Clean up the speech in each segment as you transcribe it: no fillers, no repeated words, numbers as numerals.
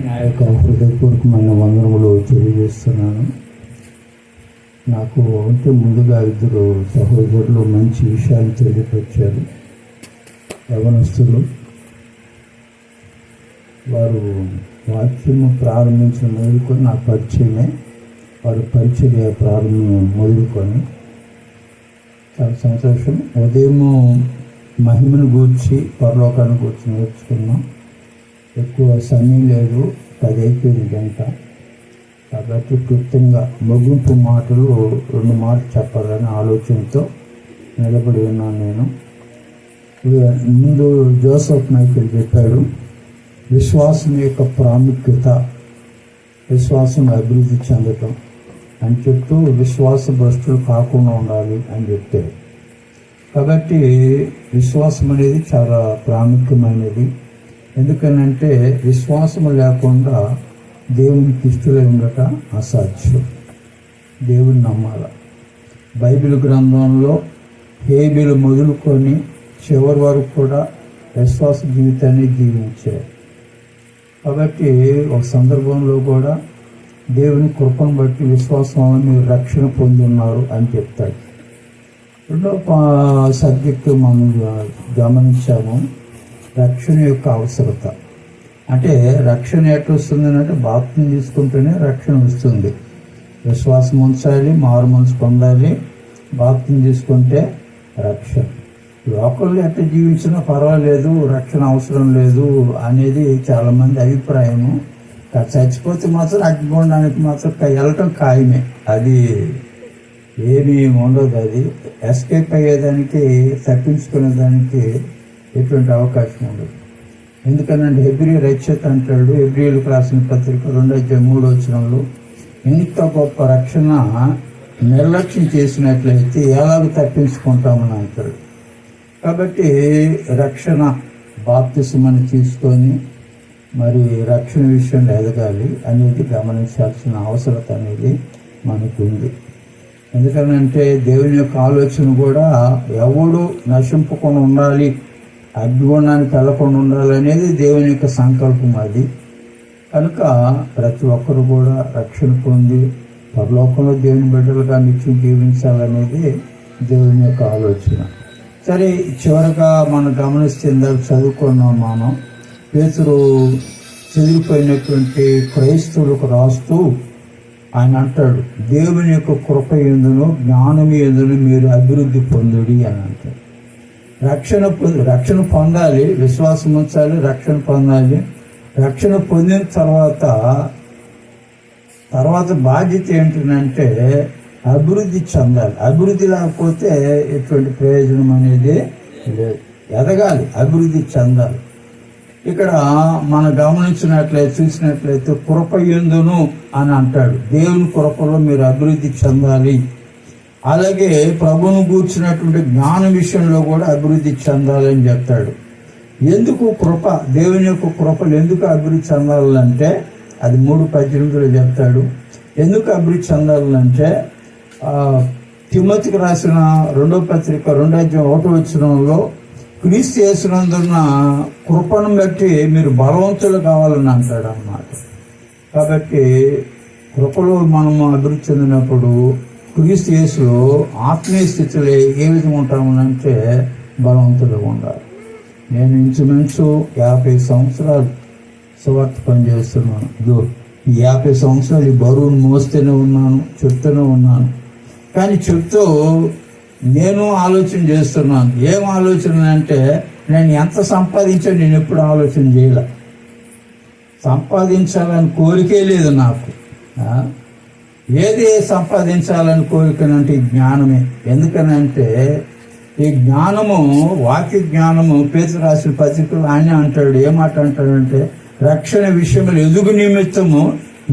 నా యొక్క హృదయపూర్వకమైన వందనములు తెలియజేస్తున్నాను. నాకు అంటే ముందుగా ఇద్దరు సహోదరులు మంచి విషయాలు తెలియపరిచారు. యవనస్తులు వారు వాక్యము ప్రారంభించిన మొదలుకొని నా పరిచయమే, వారు పరిచర్య ప్రారంభం మొదలుకొని చాలా సంతోషం. ఉదయము మహిమను గూర్చి పరలోకాన్ని గూర్చి నేర్చుకున్నాం. ఎక్కువ సమయం లేదు, 10 అయిపోయింది గంట. కాబట్టి క్లుప్తంగా ముగింపు మాటలు 2 మాటలు చెప్పాలని ఆలోచనతో నిలబడి ఉన్నాను. నేను ముందు జోసెఫ్ మైకేల్ చెప్పాడు, విశ్వాసం యొక్క ప్రాముఖ్యత, విశ్వాసం అభివృద్ధి చెందటం అని చెప్తూ విశ్వాస భ్రష్టులు కాకుండా ఉండాలి అని చెప్పారు. కాబట్టి విశ్వాసం అనేది చాలా ప్రాముఖ్యమైనది. ఎందుకనంటే విశ్వాసం లేకుండా దేవునికి ఇష్టలై ఉండట అసాధ్యం. దేవుని నమ్మాల. బైబిల్ గ్రంథంలో హేబేలు మొదలుకొని చివరి వరకు కూడా విశ్వాస జీవితాన్ని జీవించారు. కాబట్టి ఒక సందర్భంలో కూడా దేవుని కృపను బట్టి విశ్వాసం వల్ల మీరు రక్షణ పొంది ఉన్నారు అని చెప్తాడు. రెండో సబ్జెక్టు మనం గమనించాము, రక్షణ యొక్క అవసరత. అంటే రక్షణ ఎట్లా వస్తుంది అంటే బాప్తిసం తీసుకుంటేనే రక్షణ వస్తుంది. విశ్వాసం ఉంచాలి, మారు మనసు పొందాలి, బాప్తిసం తీసుకుంటే రక్షణ. లోకల్లో ఎట్లా జీవించినా పర్వాలేదు, రక్షణ అవసరం లేదు అనేది చాలామంది అభిప్రాయము. చచ్చిపోతే మాత్రం అగ్నిగుండానికి మాత్రం వెళ్ళటం ఖాయమే, అది ఏమీ ఉండదు. అది ఎస్కేప్ అయ్యేదానికి, తప్పించుకునేదానికి ఎటువంటి అవకాశం ఉండదు. ఎందుకనంటే హెబ్రీ రచయిత అంటాడు, హెబ్రీయులకు రాసిన పత్రిక 2:3 ఇంత గొప్ప రక్షణ నిర్లక్ష్యం చేసినట్లయితే ఎలాగ తప్పించుకుంటామని అంటాడు. కాబట్టి రక్షణ బాప్తిసమని తీసుకొని మరి రక్షణ విషయంలో ఎదగాలి అనేది గమనించాల్సిన అవసరత అనేది మనకు ఉంది. ఎందుకనంటే దేవుని యొక్క ఆలోచన కూడా ఎవడు నశింపకుండా ఉండాలి, అగ్నిగుండానికి వెళ్ళకుండా ఉండాలి అనేది దేవుని యొక్క సంకల్పం. అది కనుక ప్రతి ఒక్కరు కూడా రక్షణ పొంది పరలోకంలో దేవుని బిడ్డలుగా నిత్యం జీవించాలనేది దేవుని యొక్క ఆలోచన. సరే, చివరిగా మనం గమనిస్తే చదువుకున్నాం మనం, పేతురు చెదిరిపోయినటువంటి క్రైస్తవులకు రాస్తూ ఆయన అంటాడు, దేవుని యొక్క కృప యందును జ్ఞానం యందును మీరు అభివృద్ధి పొందుడి అని అంటాడు. రక్షణ పొందాలి, విశ్వాసం ఉంచాలి, రక్షణ పొందాలి. రక్షణ పొందిన తర్వాత బాధ్యత ఏంటంటే అభివృద్ధి చెందాలి. అభివృద్ధి లేకపోతే ఎటువంటి ప్రయోజనం అనేది లేదు. ఎదగాలి, అభివృద్ధి చెందాలి. ఇక్కడ మనం గమనించినట్లయితే చూసినట్లయితే కృప యందును అని అంటాడు. దేవుని కృపలో మీరు అభివృద్ధి చెందాలి. అలాగే ప్రభువును గూర్చినటువంటి జ్ఞాన విషయంలో కూడా అభివృద్ధి చెందాలని చెప్తాడు. ఎందుకు కృప, దేవుని యొక్క కృపలు ఎందుకు అభివృద్ధి చెందాలంటే అది 3:18 చెప్తాడు. ఎందుకు అభివృద్ధి చెందాలంటే తిమోతికి రాసిన 2వ పత్రిక 2:1 క్రీస్తు యేసునందున్న కృపను బట్టి మీరు బలవంతులు కావాలని అంటాడు అన్నమాట. కాబట్టి కృపలో మనము అభివృద్ధి చెందినప్పుడు క్రీస్తు యేసులో ఆత్మీయ స్థితిలో ఏ విధంగా ఉంటామనంటే బలవంతులుగా ఉండాలి. నేను ఇంచుమించు 50 సంవత్సరాలు సువార్త పనిచేస్తున్నాను. ఈ 50 సంవత్సరాలు ఈ బరువును మోస్తూనే ఉన్నాను, చెప్తూనే ఉన్నాను. కానీ చెప్తూ నేను ఆలోచన చేస్తున్నాను. ఏం ఆలోచన అంటే నేను ఎంత సంపాదించాను నేను ఎప్పుడు ఆలోచన చేయలే. సంపాదించాలని కోరికే లేదు నాకు. ఏది సంపాదించాలని కోరికనంటే జ్ఞానమే. ఎందుకనంటే ఈ జ్ఞానము, వాక్య జ్ఞానము పేతురు రాసిన పత్రికలు ఆయన అంటాడు. ఏమాట అంటాడంటే రక్షణ విషయంలో ఎదుగు నిమిత్తము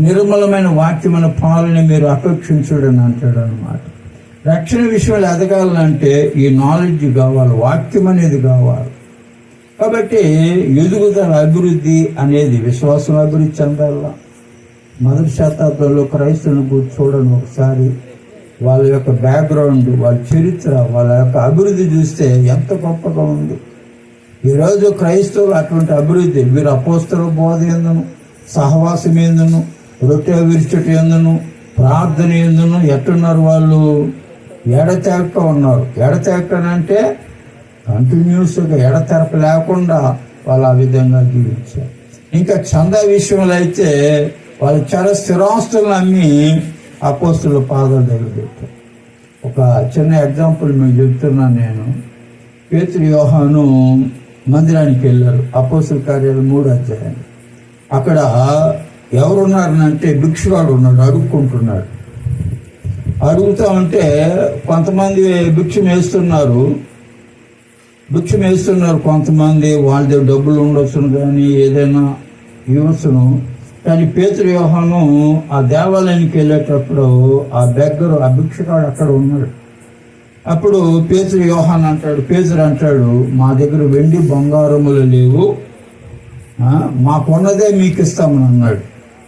నిర్మలమైన వాక్యమైన పాలని మీరు అపేక్షించుడని అంటాడు అన్నమాట. రక్షణ విషయంలో ఎదగాలంటే ఈ నాలెడ్జ్ కావాలి, వాక్యం అనేది కావాలి. కాబట్టి ఎదుగుదల, అభివృద్ధి అనేది విశ్వాసం అభివృద్ధి చెందాల. మొదటి శతాబ్దంలో క్రైస్తవులను చూడండి ఒకసారి, వాళ్ళ యొక్క బ్యాక్గ్రౌండ్, వాళ్ళ చరిత్ర, వాళ్ళ యొక్క అభివృద్ధి చూస్తే ఎంత గొప్పగా ఉంది. ఈరోజు క్రైస్తవులు అటువంటి అభివృద్ధి, వీరు అపోస్తల బోధ యందును సహవాసం ఎందును, రొట్టె విరుచుట ఎందును, ప్రార్థన ఎందును ఎట్టున్నారు వాళ్ళు? ఎడతెరక ఉన్నారు. ఎడతెరకనంటే కంటిన్యూస్గా ఎడతెరక లేకుండా వాళ్ళు ఆ విధంగా జీవించారు. ఇంకా చందా విషయంలో అయితే వాళ్ళు చాలా స్థిరాస్తులను అమ్మి అపోస్తుల పాదాల దగ్గర పెట్టారు. ఒక చిన్న ఎగ్జాంపుల్ మీకు చెప్తున్నాను నేను. పేతురు యోహాను మందిరానికి వెళ్ళారు, అపోస్తుల కార్యాలు 3వ అధ్యాయం. అక్కడ ఎవరున్నారనంటే భిక్షగాడు ఉన్నాడు, అడుక్కుంటున్నాడు. అడుగుతా ఉంటే కొంతమంది భిక్షం వేస్తున్నారు కొంతమంది. వాళ్ళ దగ్గర డబ్బులు ఉండొచ్చును కానీ ఏదైనా ఇవ్వచ్చును. కానీ పేతురు యోహాను ఆ దేవాలయానికి వెళ్ళేటప్పుడు ఆ భిక్షగాడు అక్కడ ఉన్నాడు. అప్పుడు పేతురు యోహాను అంటాడు, పేతురు అంటాడు, మా దగ్గర వెండి బంగారములు లేవు, మాకున్నదే మీకు ఇస్తామని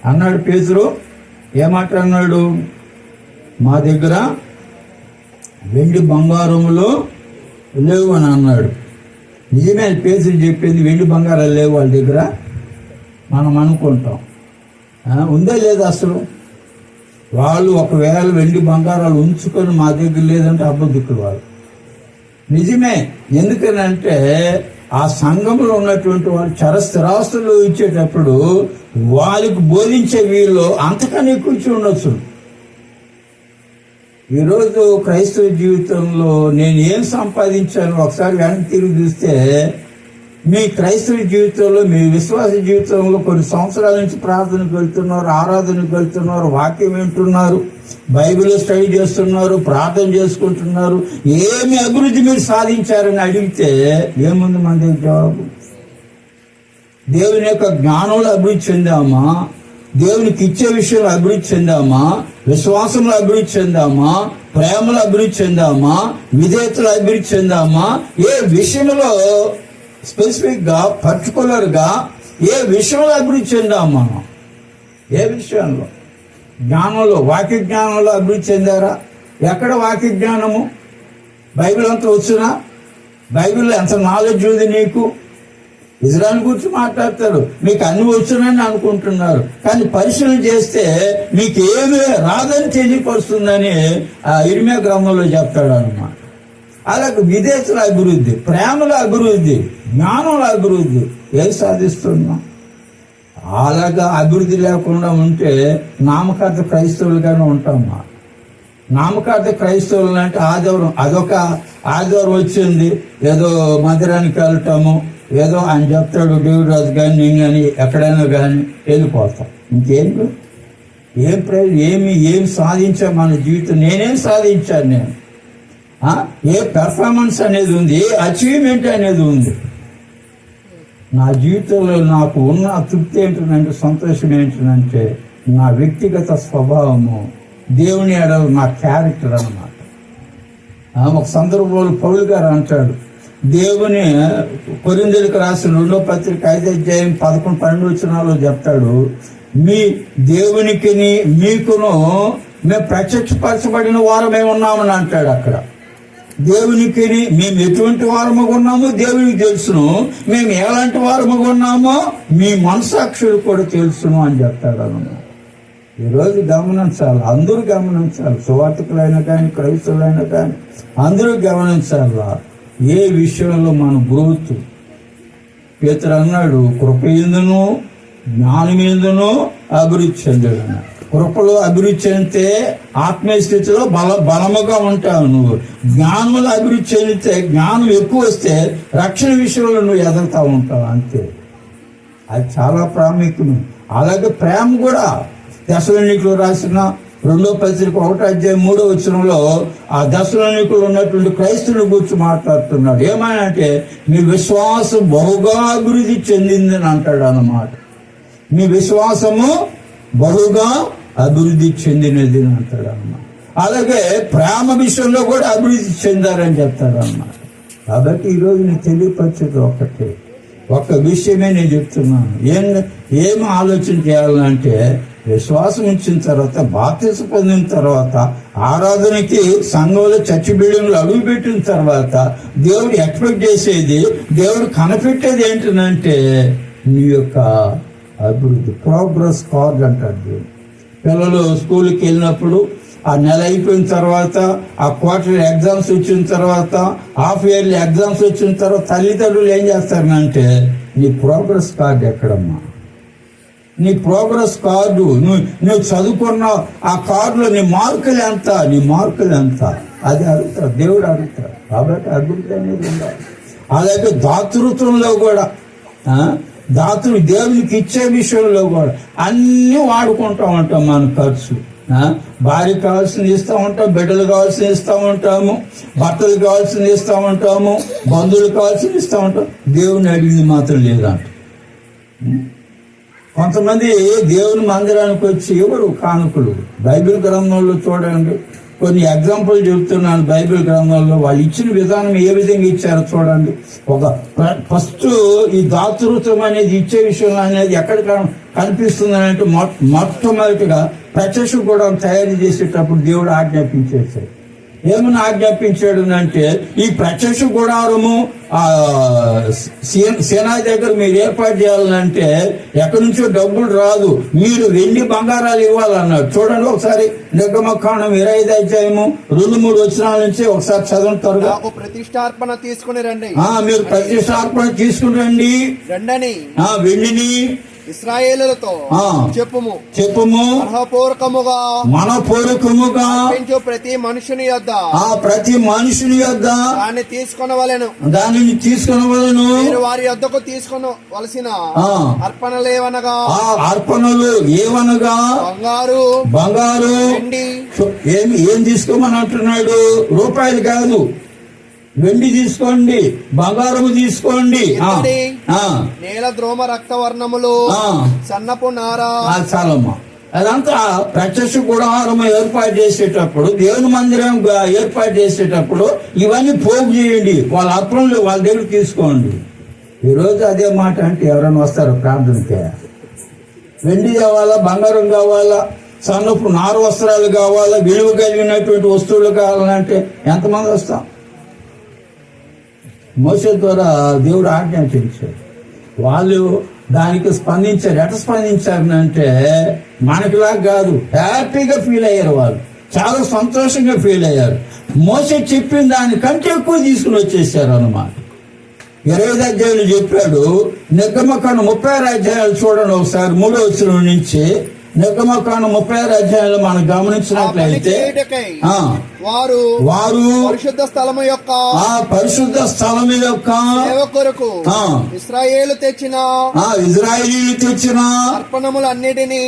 అన్నాడు. పేతురు ఏమాట అన్నాడు? మా దగ్గర వెండి బంగారములు లేవు అని అన్నాడు. నిజమే పేతురు చెప్పింది, వెండి బంగారాలు లేవు వాళ్ళ దగ్గర. మనం అనుకుంటాం ఉందే లేదా అసలు. వాళ్ళు ఒకవేళ వెండి బంగారాలు ఉంచుకొని మా దగ్గర లేదంటే అబద్ధికులు వాళ్ళు. నిజమే. ఎందుకనంటే ఆ సంఘంలో ఉన్నటువంటి వాళ్ళు చరస్థిరాస్తులు ఇచ్చేటప్పుడు వాళ్ళకి బోధించే వీళ్ళు అంతకన్నా ఎక్కువ ఉండొచ్చు. ఈరోజు క్రైస్తవ జీవితంలో నేను ఏం సంపాదించాను ఒకసారి వెనక్కి తిరిగి చూస్తే, మీ క్రైస్తవ జీవితంలో, మీ విశ్వాస జీవితంలో కొన్ని సంవత్సరాల నుంచి ప్రార్థనకు వెళ్తున్నారు, ఆరాధనకు వెళ్తున్నారు, వాక్యం వింటున్నారు, బైబిల్ స్టడీ చేస్తున్నారు, ప్రార్థన చేసుకుంటున్నారు, ఏమి అభివృద్ధి మీరు సాధించారని అడిగితే ఏముంది మన దగ్గర జవాబు? దేవుని యొక్క జ్ఞానంలో అభివృద్ధి చెందామా? దేవునికి ఇచ్చే విషయంలో అభివృద్ధి చెందామా? విశ్వాసంలో అభివృద్ధి చెందామా? ప్రేమలో అభివృద్ధి చెందామా? విధేయతలో అభివృద్ధి చెందామా? ఏ విషయంలో స్పెసిఫిక్ గా, పర్టికులర్ గా ఏ విషయంలో అభివృద్ధి చెందాం మనం? ఏ విషయంలో? జ్ఞానంలో, వాక్య జ్ఞానంలో అభివృద్ధి చెందారా? ఎక్కడ వాక్య జ్ఞానము? బైబిల్ అంతా వచ్చునా? బైబిల్లో ఎంత నాలెడ్జ్ ఉంది నీకు? ఇజ్రాయెల్ గురించి మాట్లాడతారు, మీకు అన్ని వచ్చునని అనుకుంటున్నారు, కానీ పరిశీలన చేస్తే మీకు ఏమీ రాదని తెలియపరుస్తుందని ఇర్మియా గ్రంథంలో చెప్తాడు అన్నమాట. అలాగే విధేయతల అభివృద్ధి, ప్రేమల అభివృద్ధి, జ్ఞానంలో అభివృద్ధి ఏది సాధిస్తున్నాం? అలాగా అభివృద్ధి లేకుండా ఉంటే నామకార్థ క్రైస్తవులుగానే ఉంటామా? నామకార్థ క్రైస్తవులు అంటే ఆదివారం వచ్చింది, ఏదో మందిరానికి వెళ్ళటము, ఏదో ఆయన చెప్తాడు డేవిడ్ రాజు కానీ నేను కానీ ఎక్కడైనా కానీ వెళ్ళిపోతాం. ఏం సాధించా మన జీవితం? నేనేం సాధించాను? ఏ పెర్ఫార్మెన్స్ అనేది ఉంది, ఏ అచీవ్మెంట్ అనేది ఉంది? నా జీవితంలో నాకు ఉన్న తృప్తి ఏంటంటే, సంతోషం ఏంటంటే, నా వ్యక్తిగత స్వభావము, దేవుని ఎడల నా క్యారెక్టర్ అన్నమాట. ఒక సందర్భంలో పౌలు గారు అంటాడు, దేవుని కొరింథీయులకు రాసిన 2వ పత్రిక 5వ అధ్యాయం 11-12 వచనాల్లో చెప్తాడు, మీ దేవునికి మీకును మేము ప్రత్యక్షపరచబడిన వారమే ఉన్నామని అంటాడు. అక్కడ దేవునికి మేము ఎటువంటి వారముగా ఉన్నామో దేవునికి తెలుసును, మేము ఎలాంటి వారముగా ఉన్నామో మీ మనసాక్షులు కూడా తెలుసును అని చెప్తాడు అన్నమాట. ఈరోజు గమనించాలి, అందరూ గమనించాలి, సువార్తికులైనా కానీ క్రైస్తవులైనా కానీ అందరూ గమనించాలా ఏ విషయంలో మన గ్రోత్. పేతురు అన్నాడు, కృప ఎందును జ్ఞానం ఎందును అభివృద్ధి చెందాడు. కృపలో అభివృద్ధి చెందితే ఆత్మీయ స్థితిలో బలముగా ఉంటావు నువ్వు. జ్ఞానంలో అభివృద్ధి చెందితే, జ్ఞానం ఎక్కువ వస్తే రక్షణ విషయంలో నువ్వు ఎదుగుతూ ఉంటావు. అంతే, అది చాలా ప్రాముఖ్యం. అలాగే ప్రేమ కూడా. దశలోనికులు రాసిన 2వ పత్రిక 1వ అధ్యాయం 3వ వచనంలో ఆ దశలోనికులు ఉన్నటువంటి క్రైస్తవుల గురించి మాట్లాడుతున్నాడు. ఏమనంటే, మీ విశ్వాసం బహుగా అభివృద్ధి చెందిందని అంటాడు అన్నమాట. మీ విశ్వాసము బహుగా అభివృద్ధి చెందినది అని అంటాడు అన్నమాట. అలాగే ప్రేమ విషయంలో కూడా అభివృద్ధి చెందారని చెప్తాడు అన్నమాట. కాబట్టి ఈరోజు నేను తెలియపరిచేది ఒక్క విషయమే నేను చెప్తున్నాను. ఏమి ఆలోచన చేయాలంటే, విశ్వాసం ఇచ్చిన తర్వాత, బాప్తిసం పొందిన తర్వాత, ఆరాధనకి సంఘంలో చర్చి బిల్డింగ్లు అడుగు పెట్టిన తర్వాత దేవుడు ఎక్స్పెక్ట్ చేసేది, దేవుడు కనిపెట్టేది ఏంటంటే నీ యొక్క అభివృద్ధి. ప్రోగ్రెస్ కార్డ్ అంటారు దీన్ని. పిల్లలు స్కూల్కి వెళ్ళినప్పుడు ఆ నెల అయిపోయిన తర్వాత, ఆ క్వార్టర్ ఎగ్జామ్స్ వచ్చిన తర్వాత, హాఫ్ ఇయర్లీ ఎగ్జామ్స్ వచ్చిన తర్వాత తల్లిదండ్రులు ఏం చేస్తారంటే, నీ ప్రోగ్రెస్ కార్డు ఎక్కడమ్మా, నీ ప్రోగ్రెస్ కార్డు, నువ్వు చదువుకున్న ఆ కార్డులో నీ మార్కులు ఎంత అది అడుగుతాడు, దేవుడు అడుగుతాడు. కాబట్టి అభివృద్ధి అనేది ఉండాలి. అలాగే దాతృత్వంలో కూడా, దేవునికి ఇచ్చే విషయంలో కూడా అన్నీ వాడుకుంటూ ఉంటాం. మన ఖర్చు, భార్య కావాల్సింది ఇస్తూ ఉంటాం, బిడ్డలు కావాల్సింది ఇస్తూ ఉంటాము, భర్తలు కావాల్సింది ఇస్తూ ఉంటాము, బంధువులు కావాల్సింది ఇస్తూ ఉంటాం. దేవుని అడిగింది మాత్రం లేదంట. కొంతమంది దేవుని మందిరానికి వచ్చి ఎవరు కానుకలు. బైబిల్ గ్రంథంలో చూడండి, కొన్ని ఎగ్జాంపుల్ చెబుతున్నాను. బైబిల్ గ్రంథంలో వాళ్ళు ఇచ్చిన విధానం ఏ విధంగా ఇచ్చారో చూడండి. ఫస్ట్ ఈ దాతృత్వం అనేది ఇచ్చే విషయంలో అనేది ఎక్కడ కనిపిస్తుంది అంటే, మొట్టమొదటిగా ప్రత్యక్ష గుడారం తయారు చేసేటప్పుడు దేవుడు ఆజ్ఞాపించేశాడు. ఏమని ఆజ్ఞాపించాడు అంటే, ఈ ప్రత్యక్ష గుడారము సేనా దగ్గర మీరు ఏర్పాటు చేయాలంటే ఎక్కడి నుంచో డబ్బులు రాదు, మీరు వెండి బంగారాలు ఇవ్వాలన్నాడు. చూడండి ఒకసారి నిర్గమకాండం 25 అధ్యాయము 2-3 వచనాల నుంచి ఒకసారి చదువుతారుగా. ప్రతిష్టార్పణ తీసుకుని రండి, మీరు ప్రతిష్టార్పణ తీసుకుని రండి, వెండిని ఇశ్రాయేలులతో చెప్పుము మనపూర్వకముగా ప్రతి మనుషుని యొద్ద దాన్ని తీసుకొనవలెను. మీరు వారి యొద్దకు తీసుకొనవలసిన అర్పణలు ఏవనగా బంగారు వెండి. ఏం తీసుకోమని అంటున్నాడు? రూపాయలు కాదు, వెండి తీసుకోండి, బంగారము తీసుకోండి, నేల ద్రోమ రక్తవర్ణములు, సన్నపు నార. చాలమ్మా. అదంతా ప్రత్యక్ష గుడారం ఏర్పాటు చేసేటప్పుడు, దేవుని మందిరం ఏర్పాటు చేసేటప్పుడు ఇవన్నీ పోగు చేయండి, వాళ్ళ అర్పణలు వాళ్ళ దగ్గర తీసుకోండి. ఈరోజు అదే మాట అంటే ఎవరైనా వస్తారు ప్రార్థనకి? వెండి కావాలా, బంగారం కావాలా, సన్నపు నార వస్త్రాలు కావాలా, విలువ కలిగినటువంటి వస్తువులు కావాలంటే ఎంతమంది వస్తాం? మోషే ద్వారా దేవుడు ఆజ్ఞాపించాడు. వాళ్ళు దానికి స్పందించారు. ఎట్లా స్పందించారంటే, మనకిలా కాదు, హ్యాపీగా ఫీల్ అయ్యారు. వాళ్ళు చాలా సంతోషంగా ఫీల్ అయ్యారు. మోషే చెప్పిన దానికంటే ఎక్కువ తీసుకుని వచ్చేసారు అన్నమాట. 25 అధ్యాయులు చెప్పాడు. నిర్గమకాండం 36 అధ్యాయాలు చూడండి ఒకసారి, 3వ వచనం నుంచి. నిర్గమకాండం 36 అధ్యాయంలో మనం గమనించినట్లయితే, వారు పరిశుద్ధ స్థలము యొక్క సేవ కొరకు ఇశ్రాయేలు తెచ్చిన అర్పణములన్నిటినీ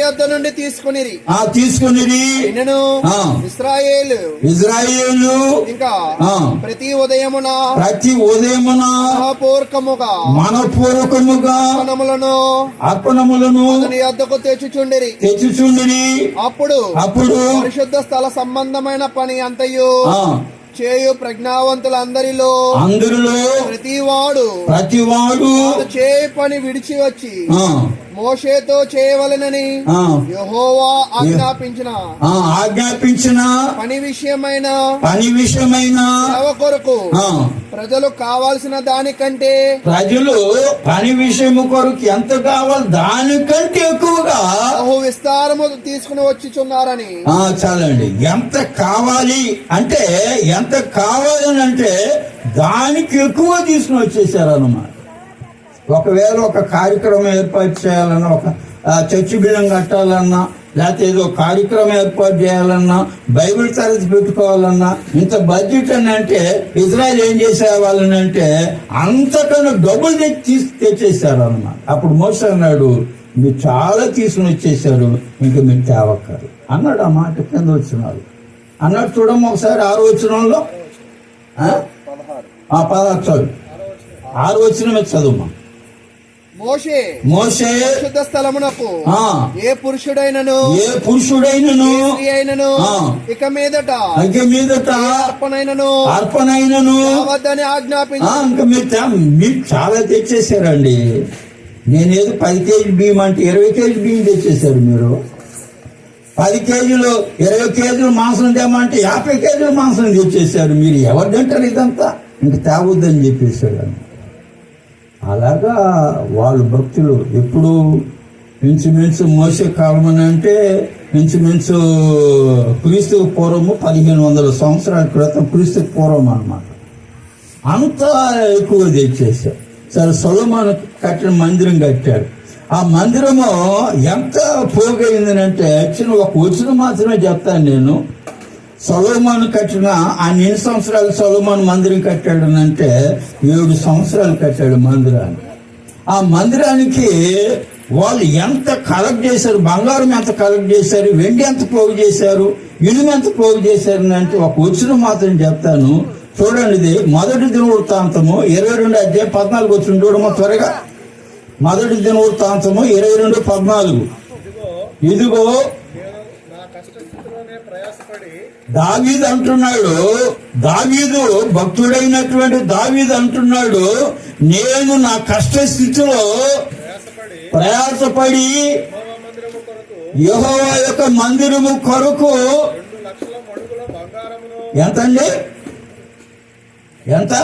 యొద్ద నుండి తీసుకుని ఇశ్రాయేలు ఇంకా ప్రతి ఉదయమున మనపూర్వకముగా అర్పణములను యొద్దకు తెచ్చుచుండిరి. అప్పుడు పరిశుద్ధ స్థల సంబంధమైన పని అంతయు చేయు ప్రజ్ఞావంతులందరిలో ప్రతివాడు చేయ పని విడిచి వచ్చి మోషేతో చేయవలెనని యెహోవా ఆజ్ఞాపించిన పని విషయమైన సేవ కొరకు ప్రజలు కావాల్సిన దానికంటే పని విషయము కొరకు ఎంత కావాలి దానికంటే ఎక్కువగా బహు విస్తారము తీసుకుని వచ్చిచున్నారని. చాలండి. ఎంత కావాలి అంటే, ఎంత కావాలని అంటే దానికి ఎక్కువ తీసుకుని వచ్చేసారు అన్నమాట. ఒకవేళ ఒక కార్యక్రమం ఏర్పాటు చేయాలన్నా, ఒక చర్చి బిల్డింగ్ కట్టాలన్నా, లేకపోతే ఏదో కార్యక్రమం ఏర్పాటు చేయాలన్నా, బైబిల్ తరగతి పెట్టుకోవాలన్నా, ఇంత బడ్జెట్ అని అంటే ఇజ్రాయెల్ ఏం చేసేవాళ్ళని అంటే అంతకన్నా డబ్బులు తెచ్చేసారు అన్నమాట. అప్పుడు మోషే అన్నాడు, మీరు చాలా తీసుకుని వచ్చేసారు, ఇంకా మీరు తేవక్కరు అన్నాడు. ఆ మాట కింద వచ్చినారు అన్నాడు. చూడమ్మ ఒకసారి 6వ వచనంలో, 16 6వ వచనం చదువుమా. మోషే పరిశుద్ధ స్థలమునకు ఏ పురుషుడైనను ఇక మీదట అర్పణైనను వద్దని ఆజ్ఞాపించి. ఇంకా మీరు చాలా తెచ్చేసారండి. నేనేదో 10 కేజీ బియ్యం అంటే 20 కేజీ బియ్యం తెచ్చేసారు మీరు. 10 కేజీలు 20 కేజీలు మాంసం తేమంటే 50 కేజీలు మాంసం తెచ్చేసారు. మీరు ఎవరు తింటారు ఇదంతా? ఇంక తేవద్దని చెప్పేసాడు. అలాగా వాళ్ళు భక్తులు ఎప్పుడు ఇంచుమించు మోసే కాలం అని అంటే ఇంచుమించు క్రీస్తు పూర్వము 1500 సంవత్సరాల క్రితం క్రీస్తు పూర్వం అన్నమాట. అంత ఎక్కువ తెచ్చేశారు. సరే, సొలొమోను కట్టిన మందిరం కట్టాడు. ఆ మందిరము ఎంత పోగైందనంటే చిన్న ఒక వచనం మాత్రమే చెప్తాను నేను. సొలొమోను కట్టిన ఆయన ఎన్ని సంవత్సరాలు సొలొమోను మందిరం కట్టాడు అంటే 7 సంవత్సరాలు కట్టాడు మందిరాన్ని. ఆ మందిరానికి వాళ్ళు ఎంత కలెక్ట్ చేశారు, బంగారం ఎంత కలెక్ట్ చేశారు, వెండి ఎంత పోగు చేశారు, ఇనుము ఎంత పోగు చేశారు అంటే ఒక వచనం మాత్రం చెప్తాను చూడండి. ఇది మొదటి దినవృత్తాంతము 22 అధ్యాయం 14 వచ్చిన చూడమో త్వరగా. మొదటి దినవృత్తాంతము 22:14. ఇదిగో దావీదు అంటున్నాడు, దావీదు భక్తుడైనటువంటి దావీదు అంటున్నాడు, నేను నా కష్ట స్థితిలో ప్రయాసపడి యెహోవా యొక్క మందిరము కొరకు ఎంతండి, ఎంత?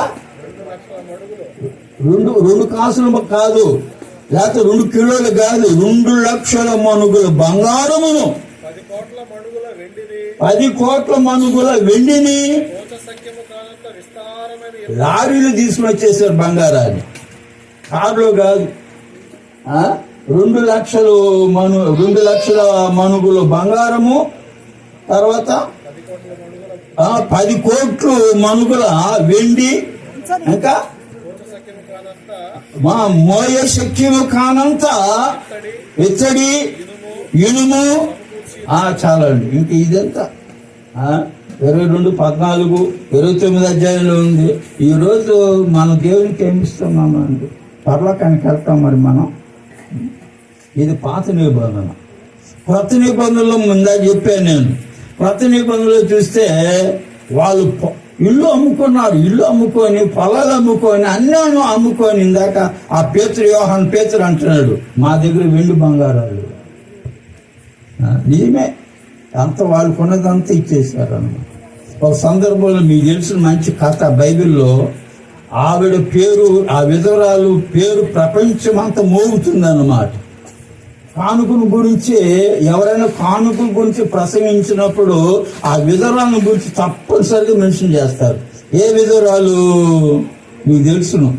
2 కాసులు కాదు, లేకపోతే 2 కిలోలు కాదు, 2 లక్షల మణుగుల బంగారమును, 10 కోట్ల మణుగుల వెండిని లారీలు తీసుకుని వచ్చేసారు బంగారాన్ని. కారులో కాదు. 2 లక్షల మణుగుల బంగారము, తర్వాత 10 కోట్లు మణుగుల వెండి, ఇంకా మా మోయ శక్యము కానంత ఇత్తడి, ఇనుము. చాలండి. ఇంక ఇదంతా 22:14, 29 అధ్యాయంలో ఉంది. ఈరోజు మనం దేవునికి ఏమిస్తున్నాము అండి? పరలోకానికి వెళ్తాం మరి మనం. ఇది పాత నిబంధన. కొత్త నిబంధనలో ముందా చెప్పాను నేను. కొత్త నిబంధనలో చూస్తే వాళ్ళు ఇల్లు అమ్ముకున్నారు, ఇల్లు అమ్ముకొని పొలాలు అమ్ముకొని అన్నీ అమ్ముకొని, ఇందాక ఆ యోహాను పేతురు అంటున్నాడు, మా దగ్గర వెండి బంగారాలు. నిజమే, అంత వాళ్ళు కొన్నదంతా ఇచ్చేసారు అన్నమాట. ఒక సందర్భంలో మీకు తెలిసిన మంచి కథ బైబిల్లో, ఆవిడ పేరు, ఆ విధవరాలు పేరు ప్రపంచమంతా మోగుతుందన్నమాట. కానుకల గురించి ఎవరైనా కానుకల గురించి ప్రసంగించినప్పుడు ఆ విధవరాలను గురించి తప్పనిసరిగా మెన్షన్ చేస్తారు. ఏ విధవరాలు మీకు తెలుసును.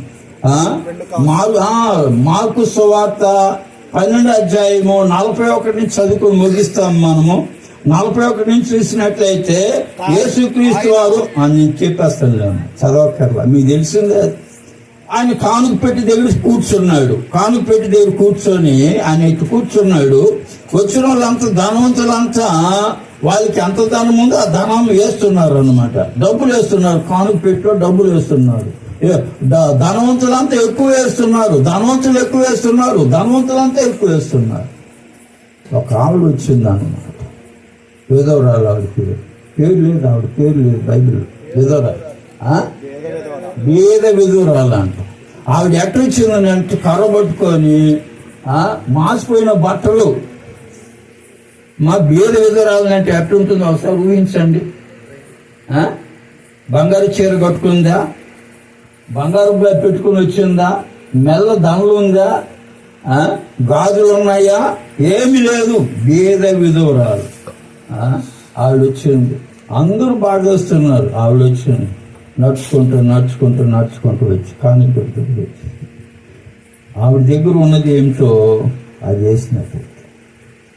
మార్కు సువార్త 12 అధ్యాయము 41 నుంచి చదువుకొని ముగిస్తాం మనము. 41 నుంచి చూసినట్లయితే యేసుక్రీస్తు వారు నేను చెప్పేస్తాను, చదవక్కర్లా, మీకు తెలిసిందే. ఆయన కానుక పెట్టి దగ్గర కూర్చున్నాడు. కానుక పెట్టి దగ్గర కూర్చొని ఆయన ఇటు కూర్చున్నాడు. వచ్చిన వాళ్ళంతా ధనవంతులంతా వాళ్ళకి ఎంత ధనం ఉందో ఆ ధనం వేస్తున్నారు అన్నమాట. డబ్బులు వేస్తున్నారు, కానుక పెట్టిలో డబ్బులు వేస్తున్నారు. ధనవంతులంతా ఎక్కువ వేస్తున్నారు, ధనవంతులు ఎక్కువ వేస్తున్నారు, ధనవంతులంతా ఎక్కువ వేస్తున్నారు. ఒక ఆవిడ వచ్చింది అన్నమాట, విధవరాలు. ఆవిడ పేరు లేదు, ఆవిడ పేరు లేదు బైబిల్. విధవరాలు, బీద విధురాలు అంట. ఆవిడ ఎట్టొచ్చిందని అంటే కర్ర పట్టుకొని మాసిపోయిన బట్టలు. మా బీద విధురాలని అంటే ఎట్టుంటుందో ఒకసారి ఊహించండి. బంగారు చీర కట్టుకుందా, బంగారు పెట్టుకుని వచ్చిందా, మెల్ల దండలు ఉందా, గాజులు ఉన్నాయా, ఏమి లేదు, బీద విధురాలు. ఆవిడ వచ్చింది, అందరూ బాధేస్తున్నారు. ఆవిడ వచ్చింది, నడుచుకుంటూ వచ్చి కానీ పెట్టుకుంటూ వచ్చి ఆవిడ దగ్గర ఉన్నది ఏమిటో అది వేసినట్టు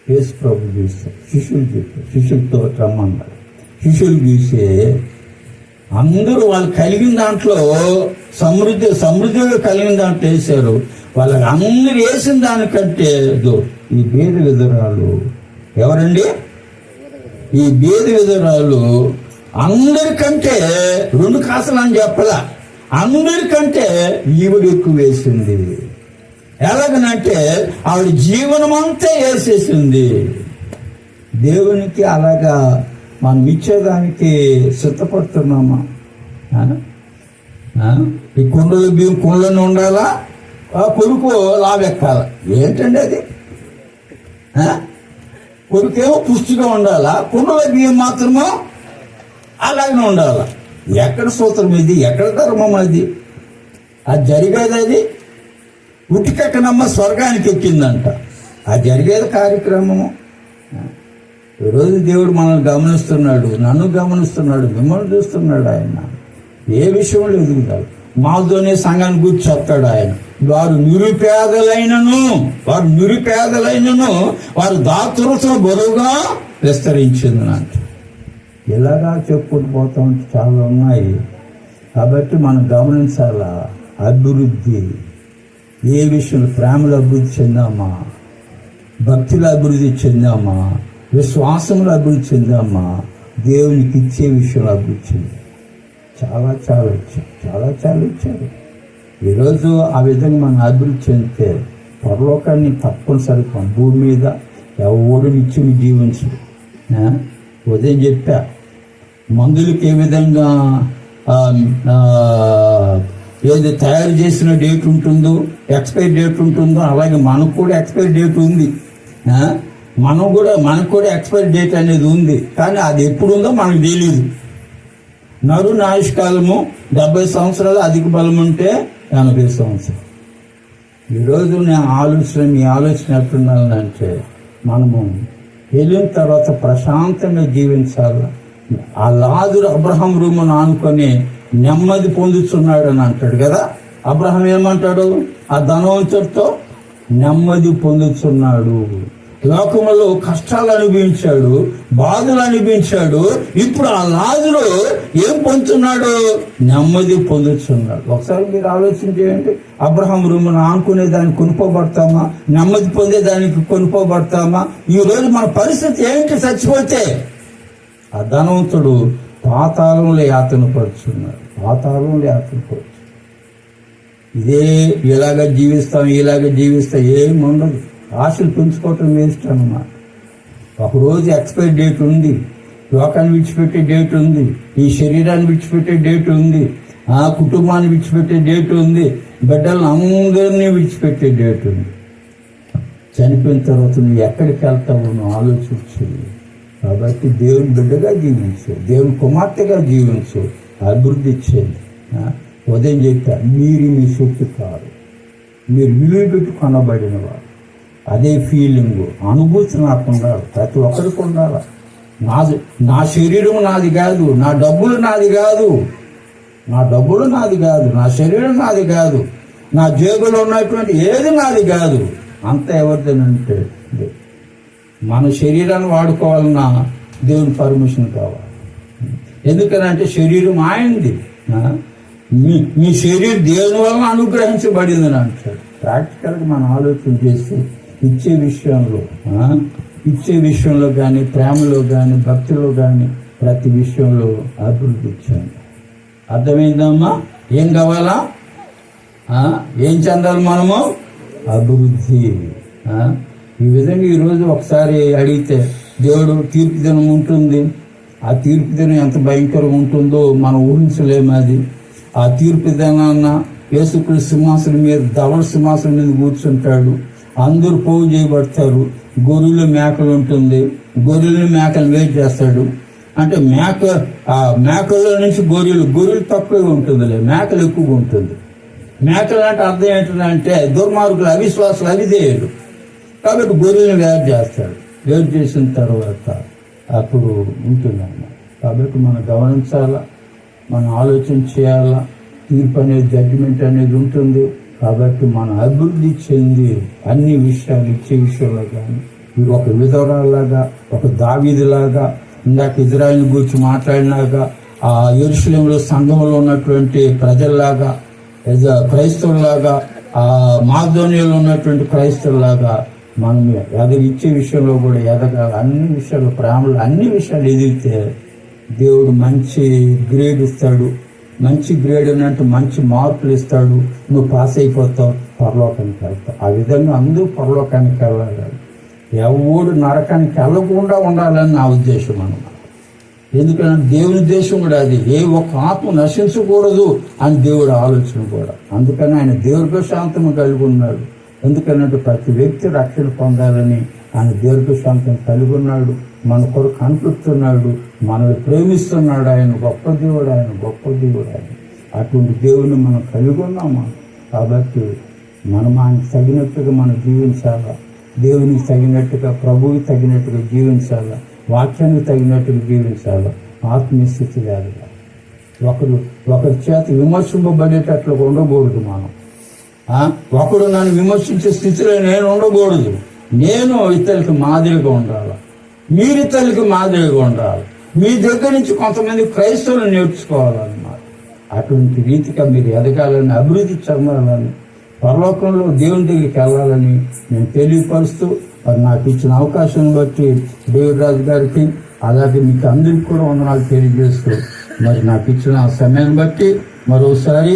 యేసు ప్రభు చూస్తారు. శిష్యులు చెప్పారు, శిష్యులతో రమ్మన్నారు. శిష్యులు చూసే అందరూ వాళ్ళు కలిగిన దాంట్లో సమృద్ధిగా కలిగిన దాంట్లో వేశారు. వాళ్ళకి అందరూ వేసిన దానికంటే ఈ బీద విధురాలు ఎవరండి? ఈ బీద విధురాలు అందరికంటే 2 కాసులు అని చెప్పలా, అందరికంటే ఈవిడ ఎక్కువ వేసింది. ఎలాగనంటే ఆవిడ జీవనం అంతా వేసేసింది. దేవునికి అలాగా మనం ఇచ్చేదానికి సిద్ధపడుతున్నామా? ఈ కుండలు బియ్యం కుండలోనే ఉండాలా, కొడుకు లావెక్కాల? ఏంటండి అది? కొడుకేమో పుష్టిగా ఉండాలా, కుండల బియ్యం మాత్రమో అలాగనే ఉండాలి. ఎక్కడ సూత్రం ఇది? ఎక్కడ ధర్మం అది? అది జరిగేది అది ఉటికెక్కనమ్మ స్వర్గానికి ఎక్కిందంట. ఆ జరిగేది కార్యక్రమము. ఈరోజు దేవుడు మనల్ని గమనిస్తున్నాడు, నన్ను గమనిస్తున్నాడు, మిమ్మల్ని చూస్తున్నాడు. ఆయన ఏ విషయంలో ఎదుగుతాడు. మాతోనే సంఘాన్ని గురించి చెప్తాడు ఆయన. వారు నిరుపేదలైనను వారు దాతృత్వ బరువుగా విస్తరించింది. ఇలాగా చెప్పుకుంటూ పోతా ఉంటే చాలా ఉన్నాయి. కాబట్టి మనం గమనించాలా, అభివృద్ధి ఏ విషయంలో, ప్రేమలో అభివృద్ధి చెందామా, భక్తిలో అభివృద్ధి చెందామా, విశ్వాసంలో అభివృద్ధి చెందామా, దేవునికి ఇచ్చే విషయంలో అభివృద్ధి చెందాం. చాలా ఇచ్చారు. ఈరోజు ఆ విధంగా మనం అభివృద్ధి చెందితే పరలోకాన్ని తప్పనిసరి భూమి మీద ఎవరు నిత్యం జీవించు. ఉదయం చెప్పా, మందులకి ఏ విధంగా ఏది తయారు చేసిన డేట్ ఉంటుందో, ఎక్స్పైరీ డేట్ ఉంటుందో, అలాగే మనకు కూడా ఎక్స్పైరీ డేట్ ఉంది. మనకు కూడా ఎక్స్పైరీ డేట్ అనేది ఉంది. కానీ అది ఎప్పుడు ఉందో మనకు తెలియదు. నరుని ఆయుష్కాలము 70 సంవత్సరాలు, అధిక బలం ఉంటే 80 సంవత్సరాలు. ఈరోజు మీ ఆలోచన ఎట్లుండాలంటే, మనము వెళ్ళిన తర్వాత ప్రశాంతంగా జీవించాలి. ఆ లాజరు అబ్రహాం రూమును ఆనుకొని నెమ్మది పొందుతున్నాడు అని అంటాడు కదా. అబ్రహాం ఏమంటాడు? ఆ ధనవంతుడితో నెమ్మది పొందుతున్నాడు. లోకములో కష్టాలు అనుభవించాడు, బాధలు అనుభవించాడు. ఇప్పుడు ఆ లాజరు ఏం పొందుతున్నాడు? నెమ్మది పొందుతున్నాడు. ఒకసారి మీరు ఆలోచన చేయండి. అబ్రహాం రూమును ఆనుకునే దానికి కొనుక్కోబడతామా? నెమ్మది పొందేదానికి కొనుక్కోబడతామా? ఈ రోజు మన పరిస్థితి ఏంటి? చచ్చిపోతే ఆ ధనవంతుడు పాతాళంలో యాతన పడుతున్నాడు. ఇలాగ జీవిస్తాం ఏం ఉండదు. ఆశలు పెంచుకోవటం వేస్ట్ అన్నమాట. ఒకరోజు ఎక్స్పైరీ డేట్ ఉంది, లోకాన్ని విడిచిపెట్టే డేట్ ఉంది, ఈ శరీరాన్ని విడిచిపెట్టే డేట్ ఉంది, ఆ కుటుంబాన్ని విడిచిపెట్టే డేట్ ఉంది, బిడ్డలను అందరినీ విడిచిపెట్టే డేట్ ఉంది. చనిపోయిన తర్వాత నువ్వు ఎక్కడికి వెళ్తావు నువ్వు ఆలోచించు. కాబట్టి దేవుని బిడ్డగా జీవించు, దేవుని కుమార్తెగా జీవించు, అభివృద్ధి ఇచ్చేది. ఉదయం చెప్పా, మీరు మీ సొత్తు కాదు, మీరు విలువ పెట్టి కొనబడిన వారు. అదే ఫీలింగ్, అనుభూతి నాకు ఉండాలి, ప్రతి ఒక్కరికి ఉండాలి. నా శరీరం నాది కాదు, నా డబ్బులు నాది కాదు, నా శరీరం నాది కాదు, నా జేబులో ఉన్నటువంటి ఏది నాది కాదు. అంతా ఎవరిదేనంటే మన శరీరాన్ని వాడుకోవాలన్నా దేవుని పర్మిషన్ కావాలి. ఎందుకనంటే శరీరం ఆయనది. మీ శరీరం దేవుని వలన అనుగ్రహించబడింది అని అంటాడు. ప్రాక్టికల్గా మనం ఆలోచన చేసి ఇచ్చే విషయంలో కానీ, ప్రేమలో కానీ, భక్తిలో కానీ, ప్రతి విషయంలో అభివృద్ధి ఇచ్చాను. అర్థమైందమ్మా? ఏం కావాలా? ఏం చెందాలి మనము? అభివృద్ధి. ఈ విధంగా ఈరోజు ఒకసారి అడిగితే, దేవుడు తీర్పు దినం ఉంటుంది, ఆ తీర్పు దినం ఎంత భయంకరంగా ఉంటుందో మనం ఊహించలేము. అది ఆ తీర్పు దినాన్న యేసుక్రీస్తు సింహాసనం మీద, ధవళ సింహాసనం మీద కూర్చుంటాడు. అందరూ పోగు చేయబడతారు. గొర్రెలు మేకలు ఉంటుంది, గొర్రెలు మేకలు వేరు చేస్తాడు. అంటే మేకల్లో నుంచి గొర్రెలు తక్కువగా ఉంటుందిలే, మేకలు ఎక్కువగా ఉంటుంది. మేకలు అంటే అర్థం ఏంటంటే దుర్మార్గులు, అవిశ్వాసులు, అవిధేయులు. కాబట్టి గొర్రెలను వేరు చేస్తాడు. వేరు చేసిన తర్వాత అప్పుడు ఉంటుందన్నమాట. కాబట్టి మనం గమనించాలా, మనం ఆలోచన చేయాలా. తీర్పు అనేది, జడ్జిమెంట్ అనేది ఉంటుంది. కాబట్టి మనం అభివృద్ధి చెంది అన్ని విషయాలు, ఇచ్చే విషయంలో కానీ, మీరు ఒక విధవరాల్లాగా, ఒక దావీదులాగా, ఇందాక ఇజ్రాయిల్ గురించి మాట్లాడినాగా, ఆ యెరూషలేములో సంఘంలో ఉన్నటువంటి ప్రజల్లాగా, క్రైస్తవులాగా, ఆ మాదోనియాలో ఉన్నటువంటి క్రైస్తవులాగా మనం ఇచ్చే విషయంలో కూడా ఎదగాలి. అన్ని విషయాలు, ప్రేమలు, అన్ని విషయాలు ఎదిగితే దేవుడు మంచి గ్రేడ్ ఇస్తాడు. మంచి గ్రేడ్ అంటే మంచి మార్కులు ఇస్తాడు. నువ్వు పాస్ అయిపోతావు, పరలోకానికి వెళ్తావు. ఆ విధంగా అందరూ పరలోకానికి వెళ్ళాలి. ఎవడు నరకానికి వెళ్ళకుండా ఉండాలని నా ఉద్దేశం అన్నమాట. ఎందుకంటే దేవుని ఉద్దేశం కూడా అది. ఏ ఒక్క ఆత్మ నశించకూడదు అని దేవుడు ఆలోచన కూడా. అందుకని ఆయన దీర్ఘశాంతం కలిగి ఉన్నాడు. ఎందుకంటే ప్రతి వ్యక్తి రక్షణ పొందాలని ఆయన దీర్ఘశాంతం కలిగి ఉన్నాడు. మన కొరకు కనిపిస్తున్నాడు, మనల్ని ప్రేమిస్తున్నాడు. ఆయన గొప్ప దేవుడు. అటువంటి దేవుని మనం కలిగి ఉన్నాము. కాబట్టి మనం ఆయనకు తగినట్టుగా మనం జీవించాలా, దేవునికి తగినట్టుగా, ప్రభువుకి తగినట్టుగా జీవించాలా, వాక్యానికి తగినట్టుగా జీవించాలా. ఆత్మీయ స్థితి లేదుగా ఒకరి చేత విమర్శింపబడేటట్లు ఉండకూడదు. మనం ఒకడు నన్ను విమర్శించే స్థితిలో నేను ఉండకూడదు. నేను ఇతరులకు మాదిరిగా ఉండాలి, మీరు ఇతరులకు మాదిరిగా ఉండాలి. మీ దగ్గర నుంచి కొంతమంది క్రైస్తవులు నేర్చుకోవాలన్నమాట. అటువంటి రీతిగా మీరు ఎదగాలని, అభివృద్ధి చెందాలని, పరలోకంలో దేవుని దగ్గరికి వెళ్ళాలని నేను తెలియపరుస్తూ, మరి నాకు ఇచ్చిన అవకాశం బట్టి డేవిడ్ రాజు గారికి, అలాగే మీకు అందరికీ కూడా వందనాలు తెలియజేస్తూ, మరి నాకు ఇచ్చిన సమయాన్ని బట్టి మరోసారి